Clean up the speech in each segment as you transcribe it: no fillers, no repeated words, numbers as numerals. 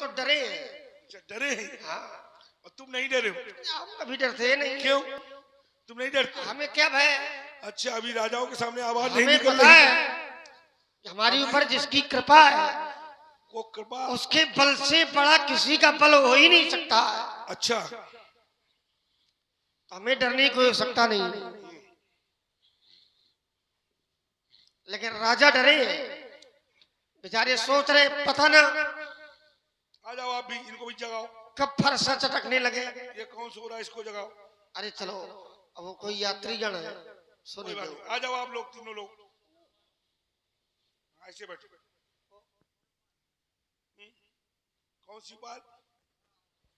तो डरे हैं। अच्छा, डरे हैं। हाँ, और तुम नहीं डरे हो? हम कभी डरते नहीं। क्यों? तुम नहीं डरते? हमें क्या भय? अच्छा, अभी राजाओं के सामने आवाज नहीं हमें निकल पता रही। है हमारी ऊपर जिसकी कृपा है वो कृपा। उसके बल से बड़ा किसी का बल हो ही नहीं सकता। अच्छा, हमें डरने की कोई आवश्यकता नहीं। लेकिन राजा डरे, बेचारे सोच रहे पता ना आ जाओ आप भी, इनको भी जगाओ। कब फरसा चटकने लगे। ये कौन सो रहा है, इसको जगाओ। अरे चलो, अब वो कोई यात्रीगण है, सोने कोई बात दो। नहीं, आ जाओ आप लोग, तीनों लोग ऐसे बैठो। कौन सी बात?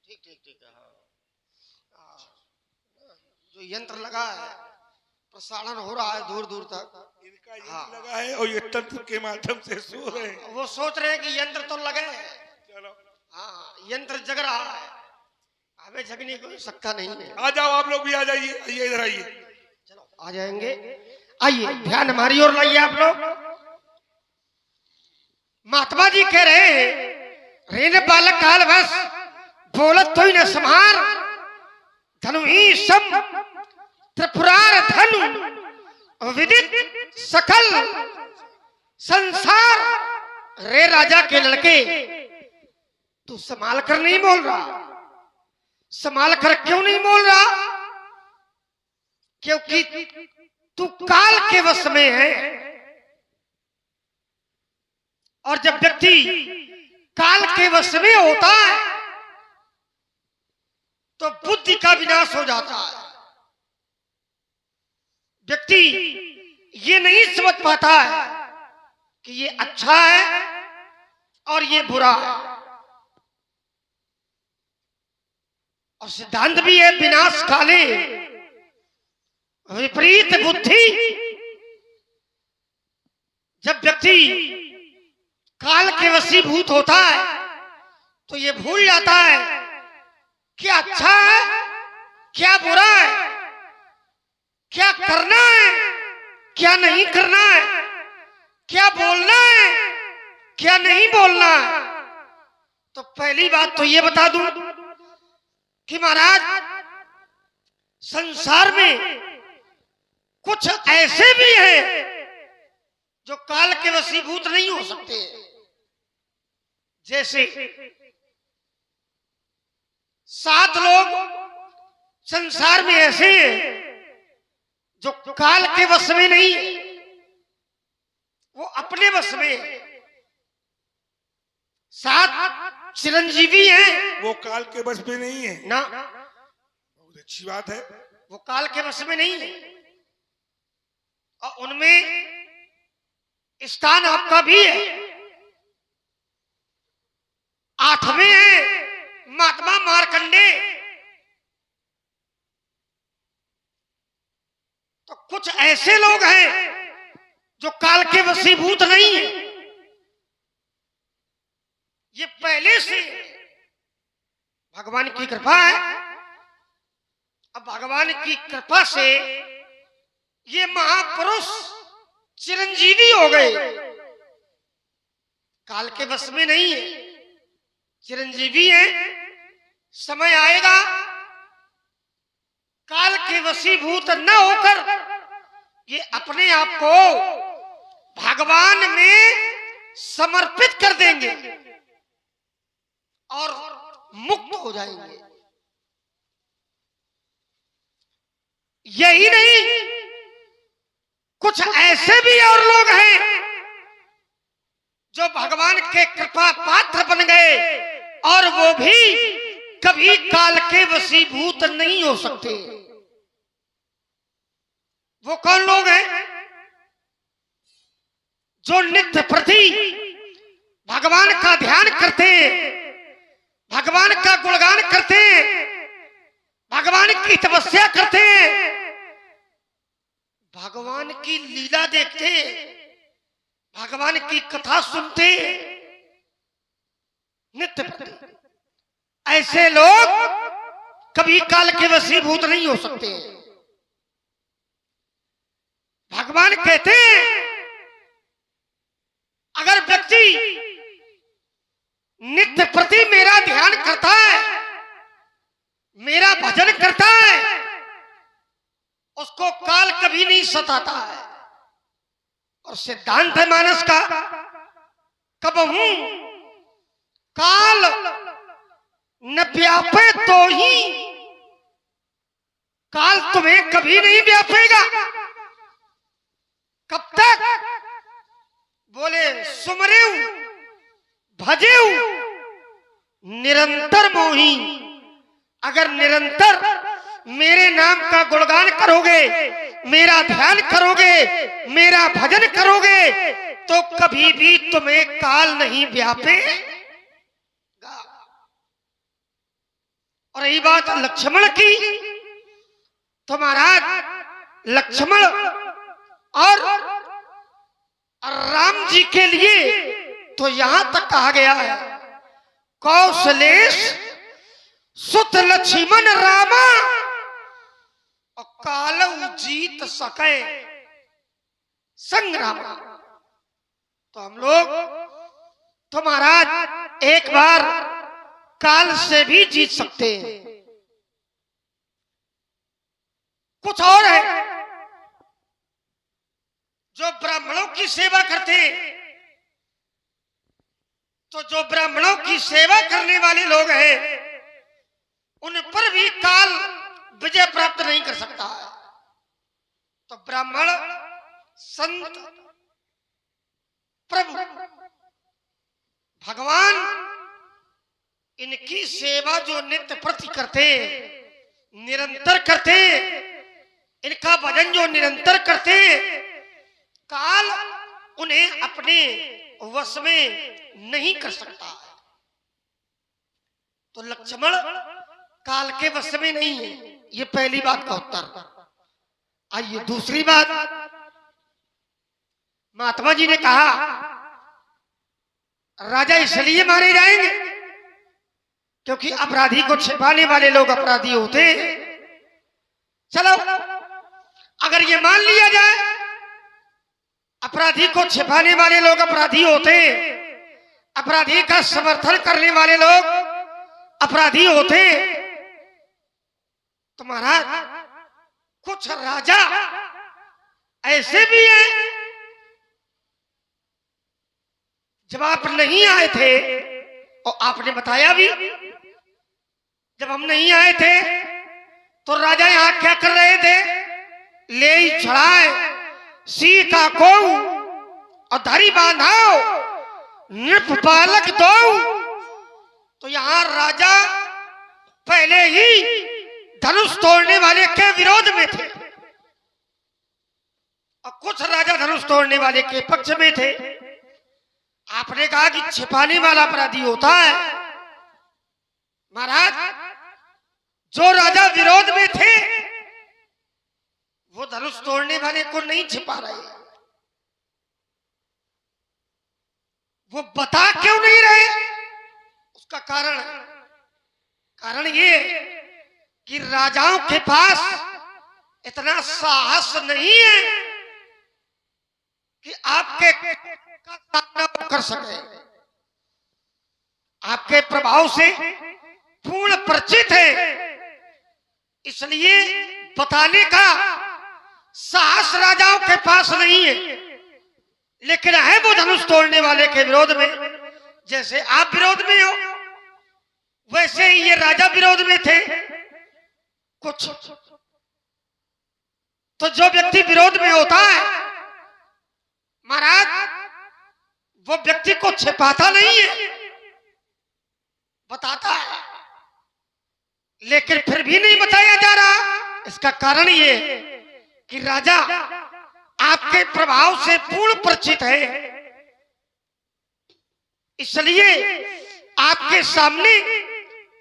ठीक ठीक ठीक है। हाँ, जो यंत्र लगा है प्रसारण हो रहा है दूर दूर तक। इनका यंत्र लगा है और ये तंत्र के माध्यम से सो रहे हैं। वो सोच रहे हैं कि यंत्र तो लगे। चलो, हाँ, यंत्र जग रहा है, हमें जगने की कोई आवश्यकता नहीं है। आ जाओ आप लोग भी, आ जाइए, आइए इधर आइए। चलो आ जाएंगे। आइए, ध्यान हमारी ओर लाइए आप लोग। महात्मा जी कह रहे हैं, रेन बालक काल बस बोलत तो ही न संहार, धनु ही सम त्रिपुरार धनु विदित सकल संसार। रे राजा के लड़के, तू संभाल कर नहीं बोल रहा। संभाल कर क्यों नहीं बोल रहा? क्योंकि तू काल के वश में है। और जब व्यक्ति काल के वश में होता है तो बुद्धि का विनाश हो जाता है। व्यक्ति ये नहीं समझ पाता है कि ये अच्छा है और ये बुरा है। और सिद्धांत भी है, विनाश काले विपरीत बुद्धि। जब व्यक्ति काल के वशीभूत होता है तो ये भूल जाता है क्या अच्छा है क्या बुरा है, क्या करना है क्या नहीं करना है, क्या बोलना है क्या नहीं बोलना है। तो पहली बात तो ये बता दूं कि महाराज, संसार में कुछ ऐसे भी हैं जो काल के वशीभूत नहीं हो सकते। जैसे 7 लोग संसार में ऐसे हैं जो काल के वश में नहीं, वो अपने वश में है। 7 चिरंजीवी हैं, वो काल के बस में नहीं है ना, बहुत अच्छी बात है। वो काल के वश में नहीं है। और उनमें स्थान आपका भी है। 8वें है महात्मा मार्कंडे। तो कुछ ऐसे लोग हैं जो काल के वशीभूत नहीं है। ये पहले से भगवान की कृपा है। अब भगवान की कृपा से ये महापुरुष चिरंजीवी हो गए, काल के वश में नहीं है, चिरंजीवी है। समय आएगा काल के वशीभूत न होकर ये अपने आप को भगवान में समर्पित कर देंगे और मुक्त हो जाएंगे। यही नहीं, कुछ ऐसे भी और लोग हैं जो भगवान के कृपा पात्र बन गए और वो भी कभी काल के वशीभूत नहीं हो सकते। वो कौन लोग हैं? जो नित्य प्रति भगवान का ध्यान करते हैं, भगवान का गुणगान करते हैं, भगवान की तपस्या करते हैं, भगवान की लीला देखते, भगवान की कथा सुनते नित्य प्रति। ऐसे लोग कभी काल के वशीभूत नहीं हो सकते। भगवान कहते हैं अगर व्यक्ति नित्य प्रति मेरे गुणगान करता है, मेरा भजन करता है, उसको काल कभी नहीं सताता है। और सिद्धांत है मानस का, कब हूं काल न व्यापे तो ही काल तुम्हें कभी नहीं व्यापेगा। कब तक? बोले सुमरेऊ भजेऊ निरंतर मोही। अगर निरंतर मेरे नाम का गुणगान करोगे, मेरा ध्यान करोगे, मेरा भजन करोगे, तो कभी भी तुम्हें काल नहीं व्यापेगा। और यही बात लक्ष्मण की, तो महाराज लक्ष्मण और राम जी के लिए तो यहां तक कहा गया है, कौशलेश सुत लक्ष्मण रामा और कालऊ जीत सके संग्राम। तो हम लोग तो महाराज एक बार काल से भी जीत सकते हैं। कुछ और है, जो ब्राह्मणों की सेवा करते, तो जो ब्राह्मणों की सेवा करने वाले लोग हैं, उन पर भी काल विजय प्राप्त नहीं कर सकता है। तो ब्राह्मण, संत, प्रभु, भगवान, इनकी सेवा जो नित्य प्रति करते, निरंतर करते, इनका भजन जो निरंतर करते, काल उन्हें अपने वश में नहीं कर सकता। तो लक्ष्मण काल के वश में नहीं है, ये पहली बात का उत्तर। आइए दूसरी बात, महात्मा जी ने कहा राजा इसलिए मारे जाएंगे क्योंकि अपराधी को छिपाने वाले लोग अपराधी होते हैं। चलो अगर ये मान लिया जाए अपराधी को छिपाने वाले लोग अपराधी होते, अपराधी का समर्थन करने वाले लोग अपराधी होते, तो महाराज कुछ राजा ऐसे भी हैं, जब आप नहीं आए थे और आपने बताया भी, जब हम नहीं आए थे तो राजा यहां क्या कर रहे थे? ले चढ़ाए सीता को और धरी बांधाओ नृप बालक दो। तो यहां राजा पहले ही धनुष तोड़ने वाले के विरोध में थे और कुछ राजा धनुष तोड़ने वाले के पक्ष में थे। आपने कहा कि छिपाने वाला अपराधी होता है। महाराज जो राजा विरोध में थे वो धनुष तोड़ने वाले को नहीं छिपा रहे, वो बता क्यों नहीं रहे? उसका कारण ये कि राजाओं के पास इतना साहस नहीं है कि आपके का सामना कर सके। आपके प्रभाव से पूर्ण परिचित है, इसलिए बताने का साहस राजाओं के पास नहीं है। लेकिन है वो धनुष तोड़ने वाले के विरोध में। जैसे आप विरोध में हो वैसे ही ये राजा विरोध में थे कुछ। तो जो व्यक्ति विरोध में होता है महाराज वो व्यक्ति को छिपाता नहीं है, बताता है, लेकिन फिर भी नहीं बताया जा रहा। इसका कारण ये कि राजा आपके प्रभाव से पूर्ण परिचित है, इसलिए आपके सामने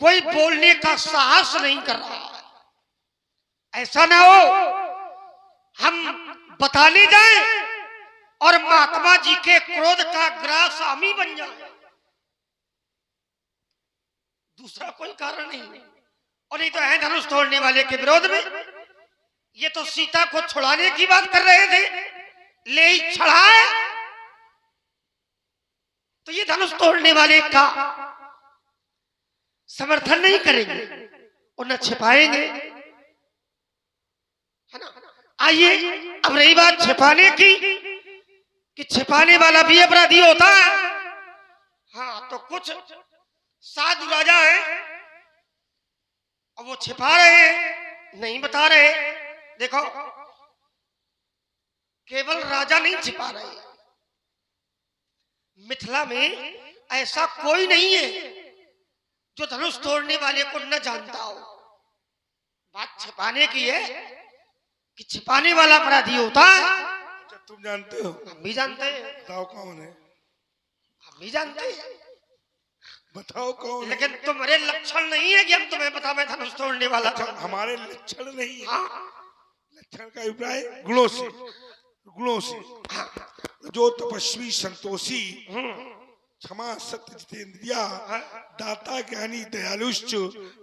कोई बोलने का साहस नहीं कर रहा है। ऐसा ना हो हम बताने जाएं और महात्मा जी के क्रोध का ग्रास हम ही बन जाए, दूसरा कोई कारण नहीं। और नहीं तो है धनुष तोड़ने वाले के विरोध में। ये तो सीता को छुड़ाने की बात कर रहे थे, ले ही छड़ाए तो ये धनुष तोड़ने वाले का। समर्थन नहीं करेंगे और न छिपाएंगे, है ना। आइए अब रही बात छिपाने की, कि छिपाने वाला भी अपराधी होता है। हाँ, तो कुछ साधु राजा है और वो छिपा रहे हैं, नहीं बता रहे। देखो, केवल राजा नहीं छिपा रहे, मिथिला में ऐसा कोई नहीं है जो धनुष तोड़ने वाले को न जानता हो। बात छिपाने की है कि छिपाने वाला अपराधी होता है। तुम जानते हो? हम भी जानते हैं। बताओ कौन है? हम भी जानते हैं, बताओ कौन है? लेकिन तुम्हारे लक्षण नहीं है कि हम तुम्हें बतावे धनुष तोड़ने वाला। हमारे लक्षण नहीं है। हाँ। लक्षण का अभिप्राय गुणों से, गुणों से। जो तपस्वी संतोषी, क्षमा सत्य जितेंद्रिया, दाता ज्ञानी दयालुश्च,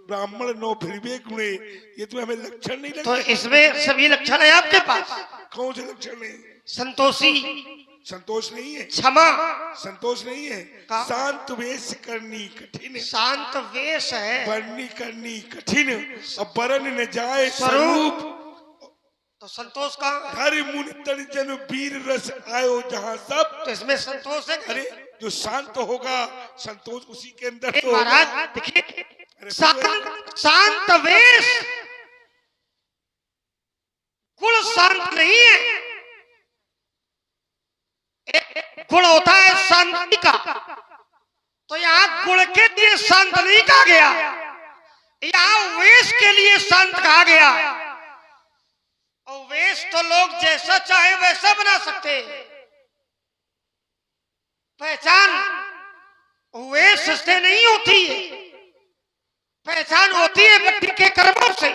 ब्राह्मण नो फिरवे गुणे, ये तो हमें लक्षण नहीं लगते। तो इसमें सभी लक्षण है आपके पास। कौन से लक्षण नहीं? संतोषी, संतोष नहीं है। क्षमा, संतोष नहीं है। शांत वेश करनी कठिन, शांत वेश है, बरनी करनी कठिन, और बरन न जाए स्वरूप। तो संतोष कहाँ? हर मुनि तन जन वीर रस आयो जहाँ सब। तो इसमें संतोष है। अरे जो शांत होगा, संतोष उसी के अंदर तो महाराज देखिए, शांत वेश गुण शांत नहीं है। एक गुण होता है शांति का, तो यहाँ गुण के लिए शांत नहीं कहा गया, यहाँ वेश के लिए शांत कहा गया। और वेश तो लोग जैसा चाहे वैसा बना सकते हैं। पहचान वेश से नहीं होती है, पहचान होती है व्यक्ति के कर्मों से।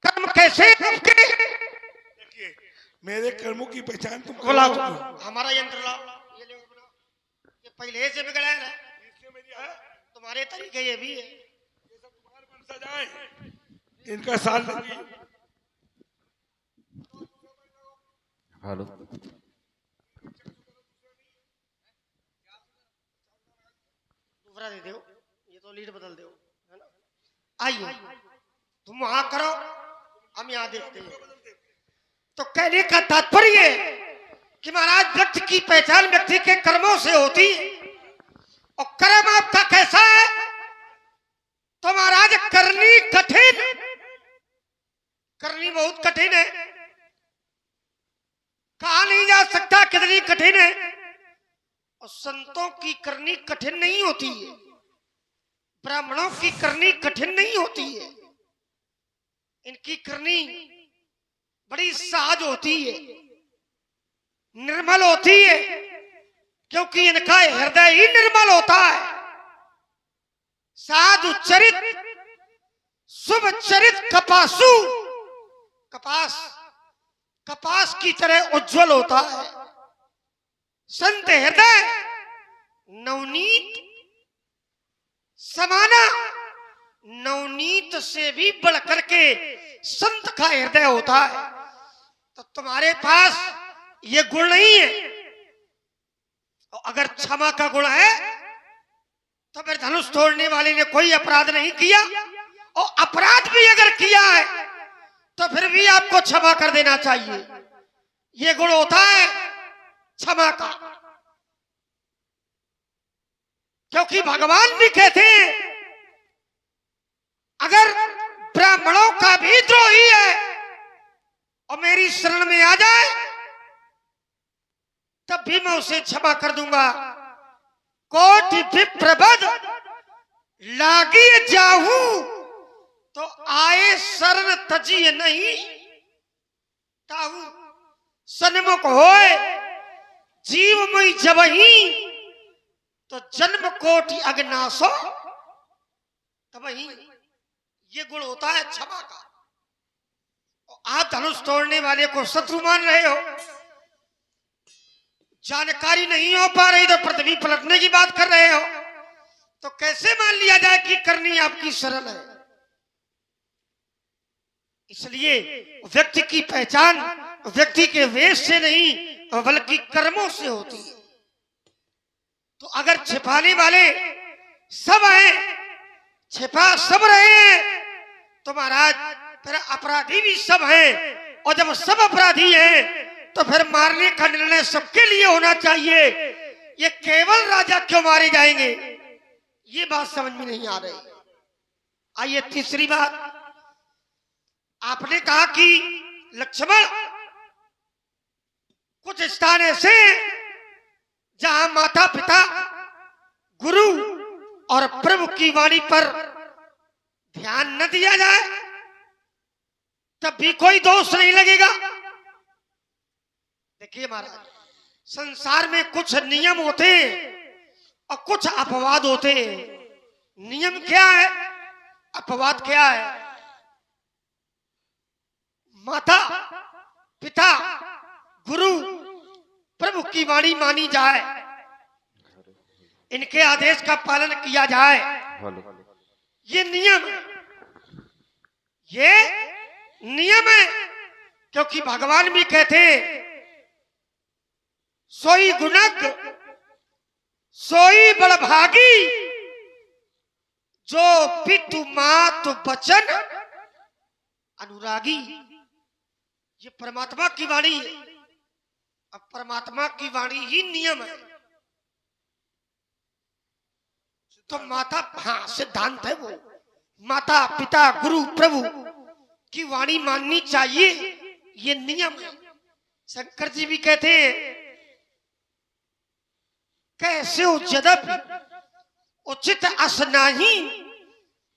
कर्म कैसे? देखिए, मेरे कर्मों की पहचान तुम बुलाओ, हमारा यंत्र लाओ। ये पहले से बिगड़ा है ना, तुम्हारे तरीके ये भी है। ये सब तुम्हारे मन से जाए, इनका साथ लगी। हेलो, दूसरा दे दो, ये तो लीड बदल दो, है ना। आइए तुम वहां करो, हम यहाँ देखते हैं। तो कहने का तात्पर्य कि महाराज व्यक्ति की पहचान व्यक्ति के कर्मों से होती है। और कर्म आपका कैसा है? तो महाराज करनी कठिन, करनी बहुत कठिन है, कहा नहीं जा सकता कितनी कठिन है। और संतों की करनी कठिन नहीं होती है, ब्राह्मणों की करनी कठिन नहीं होती है। इनकी करनी बड़ी सहज होती है, निर्मल होती है, क्योंकि इनका हृदय ही निर्मल होता है। साधु चरित, शुभ चरित कपासु, कपास कपास की तरह उज्जवल होता है। संत हृदय नवनीत समाना, नवनीत से भी बढ़कर के संत का हृदय होता है। तो तुम्हारे पास ये गुण नहीं है। और अगर क्षमा का गुण है तो फिर धनुष तोड़ने वाले ने कोई अपराध नहीं किया, और अपराध भी अगर किया है तो फिर भी आपको क्षमा कर देना चाहिए। ये गुण होता है क्षमा का। क्योंकि भगवान भी कहते हैं अगर ब्राह्मणों का भी द्रोही है और मेरी शरण में आ जाए तब भी मैं उसे क्षमा कर दूंगा। कोटि विप्रबद लागी जाहू तो आए शरण तजिए नहीं ताहू। सन्मुख होए जीव मुई जबही तो जन्म कोटि अग्नासो तबही। ये गुण होता है क्षमा का। आप धनुष तोड़ने वाले को शत्रु मान रहे हो, जानकारी नहीं हो पा रही तो पृथ्वी पलटने की बात कर रहे हो, तो कैसे मान लिया जाए कि करनी आपकी सरल है। इसलिए व्यक्ति की पहचान व्यक्ति के वेश से नहीं बल्कि कर्मों से होती है। तो अगर छिपाने वाले सब हैं छिपा सब रहे तो महाराज फिर अपराधी भी सब हैं, और जब सब अपराधी हैं तो फिर मारने का निर्णय सबके लिए होना चाहिए। ये केवल राजा क्यों मारे जाएंगे, ये बात समझ में नहीं आ रही। आइए तीसरी बात, आपने कहा कि लक्ष्मण कुछ स्थान ऐसे जहां माता पिता गुरु और प्रभु की वाणी पर ध्यान न दिया जाए तब भी कोई दोष नहीं लगेगा। देखिए महाराज, संसार में कुछ नियम होते हैं और कुछ अपवाद होते हैं। नियम क्या है, अपवाद क्या है? माता पिता गुरु प्रभु की वाणी मानी जाए, इनके आदेश का पालन किया जाए, ये नियम, ये नियम है। क्योंकि भगवान भी कहते सोई गुणक सोई बड़भागी, जो पितु मातु बचन अनुरागी। ये परमात्मा की वाणी है, अब परमात्मा की वाणी ही नियम है। तो माता, हाँ सिद्धांत है वो, माता पिता गुरु प्रभु की वाणी माननी चाहिए, ये नियम है। शंकर जी भी कहते हैं कैसे जदपि उचित अस नाही,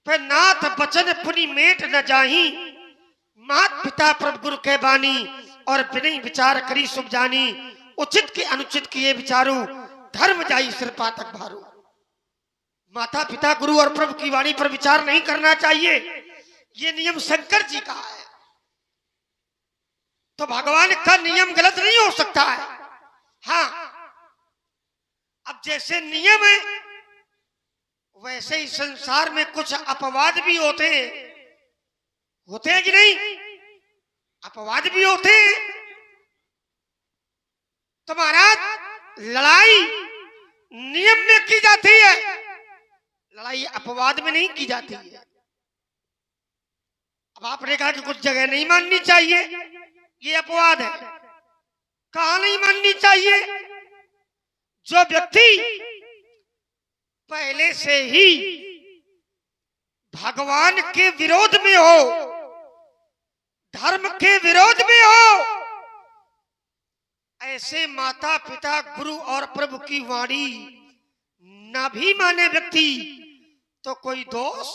पर नाथ बचन पुनि मेट न जाही। मात पिता प्रभु गुरु के बानी, और बिना विचार करी सुख जानी। उचित के अनुचित किए विचारू, धर्म जाई सिर पातक भारू। माता पिता गुरु और प्रभु की वाणी पर विचार नहीं करना चाहिए, ये नियम शंकर जी का है। तो भगवान का नियम गलत नहीं हो सकता है। हाँ, अब जैसे नियम है वैसे ही संसार में कुछ अपवाद भी होते हैं कि नहीं? अपवाद भी होते हैं। तो महाराज लड़ाई नियम में की जाती है, लड़ाई अपवाद में नहीं की जाती है। अब आपने कहा कि कुछ जगह नहीं माननी चाहिए, ये अपवाद है। कहां नहीं माननी चाहिए? जो व्यक्ति पहले से ही भगवान के विरोध में हो, धर्म के विरोध में हो, ऐसे माता पिता गुरु और प्रभु की वाणी न भी माने व्यक्ति तो कोई दोष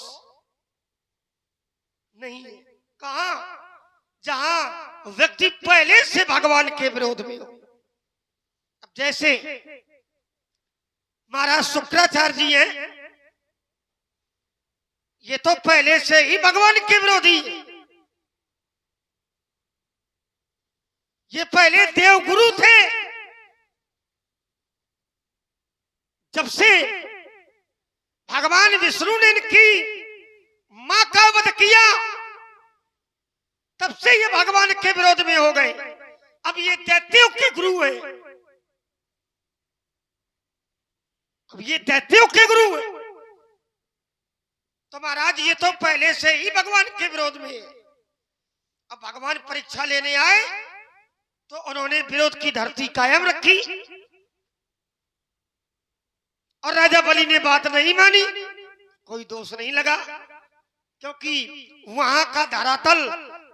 नहीं है। कहां? जहां व्यक्ति पहले से भगवान के विरोध में हो। अब जैसे महाराज शुक्राचार्य जी हैं, ये तो पहले से ही भगवान के विरोधी है। ये पहले देवगुरु थे। जब से भगवान विष्णु ने इनकी मां का वध किया, तब से ये भगवान के विरोध में हो गए। अब ये दैत्यों के गुरु है, अब ये दैत्यों के गुरु है। तो महाराज ये तो पहले से ही भगवान के विरोध में है। अब भगवान परीक्षा लेने आए तो उन्होंने विरोध की धरती कायम रखी, और राजा बलि ने बात नहीं मानी, कोई दोष नहीं लगा, क्योंकि वहां का धरातल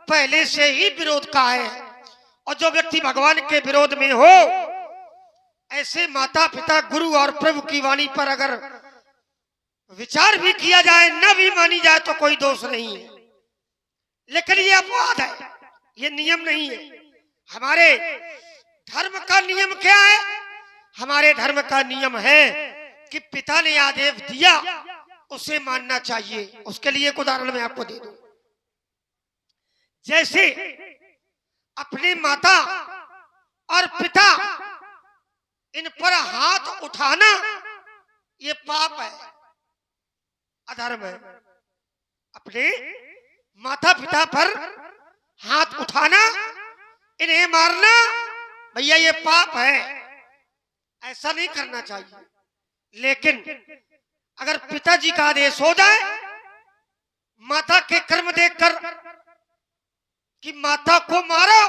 पहले से ही विरोध का है। और जो व्यक्ति भगवान के विरोध में हो, ऐसे माता पिता गुरु और प्रभु की वाणी पर अगर विचार भी किया जाए, न भी मानी जाए, तो कोई दोष नहीं है। लेकिन ये अपवाद है, ये नियम नहीं है। हमारे धर्म का नियम क्या है? हमारे धर्म का नियम है कि पिता ने आदेश दिया उसे मानना चाहिए। उसके लिए एक उदाहरण मैं आपको दे दूं। जैसे अपने माता और पिता इन पर हाथ उठाना ये पाप है, अधर्म है। अपने माता पिता पर हाथ उठाना, इन्हें मारना, भैया ये पाप है, ऐसा नहीं करना चाहिए। लेकिन अगर पिताजी का आदेश हो जाए माता के कर्म देखकर कि माता को मारो,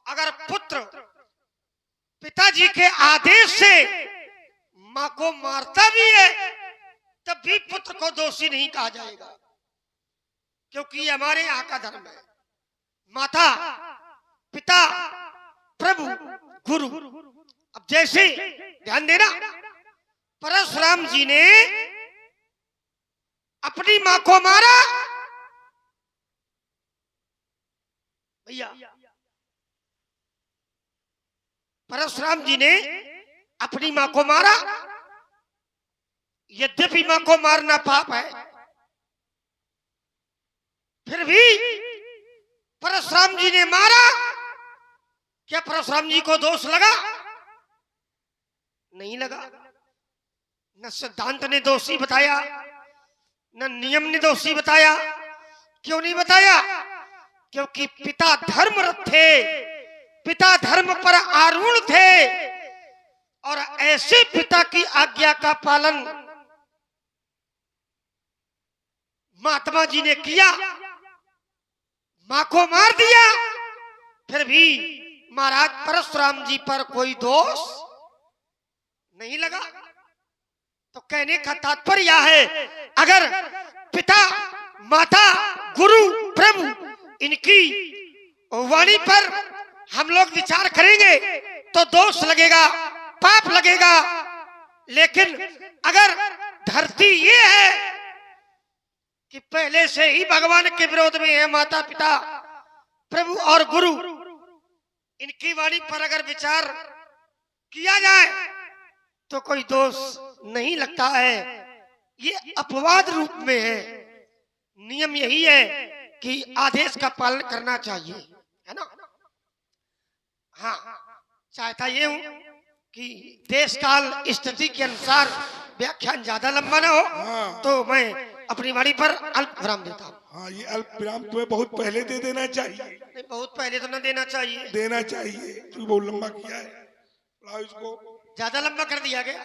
अगर पुत्र पिताजी के आदेश से मां को मारता भी है तब भी पुत्र को दोषी नहीं कहा जाएगा, क्योंकि ये हमारे यहाँ का धर्म है। माता, पिता, प्रभु, गुरु। अब जैसे ध्यान देना, परशुराम जी ने अपनी मां को मारा, भैया परशुराम जी ने अपनी मां को मारा। यद्यपि मां को मारना पाप है, फिर भी परशुराम जी ने मारा। क्या परशुराम जी को दोष लगा? नहीं लगा। न सिद्धांत ने दोषी बताया, न नियम ने दोषी बताया। क्यों नहीं बताया? क्योंकि पिता धर्मरत थे, पिता धर्म पर आरूढ़ थे, और ऐसे पिता की आज्ञा का पालन महात्मा जी ने किया। मां को मार दिया, फिर भी महाराज परशुराम जी पर कोई दोष नहीं लगा। तो कहने का तात्पर्य यह है, अगर पिता, माता, गुरु, प्रभु इनकी वाणी पर हम लोग विचार करेंगे तो दोष लगेगा, पाप लगेगा। लेकिन अगर धरती ये है कि पहले से ही भगवान के विरोध में है, माता, पिता, प्रभु और गुरु, इनकी वाणी पर अगर विचार किया जाए तो कोई दोष नहीं लगता है। ये अपवाद रूप में है। नियम यही है कि आदेश का पालन करना चाहिए, है ना। हाँ, चाहता ये हूं कि देश काल स्थिति के अनुसार व्याख्यान ज्यादा लंबा ना हो। हाँ। तो मैं अपनी वाणी पर अल्प विराम देता हूँ। हाँ, ये अल्प विराम तुम्हें बहुत पहले दे देना चाहिए। नहीं, बहुत पहले तो न देना चाहिए। देना चाहिए, तू बहुत लंबा किया है, लाओ इसको। ज्यादा लंबा कर दिया गया।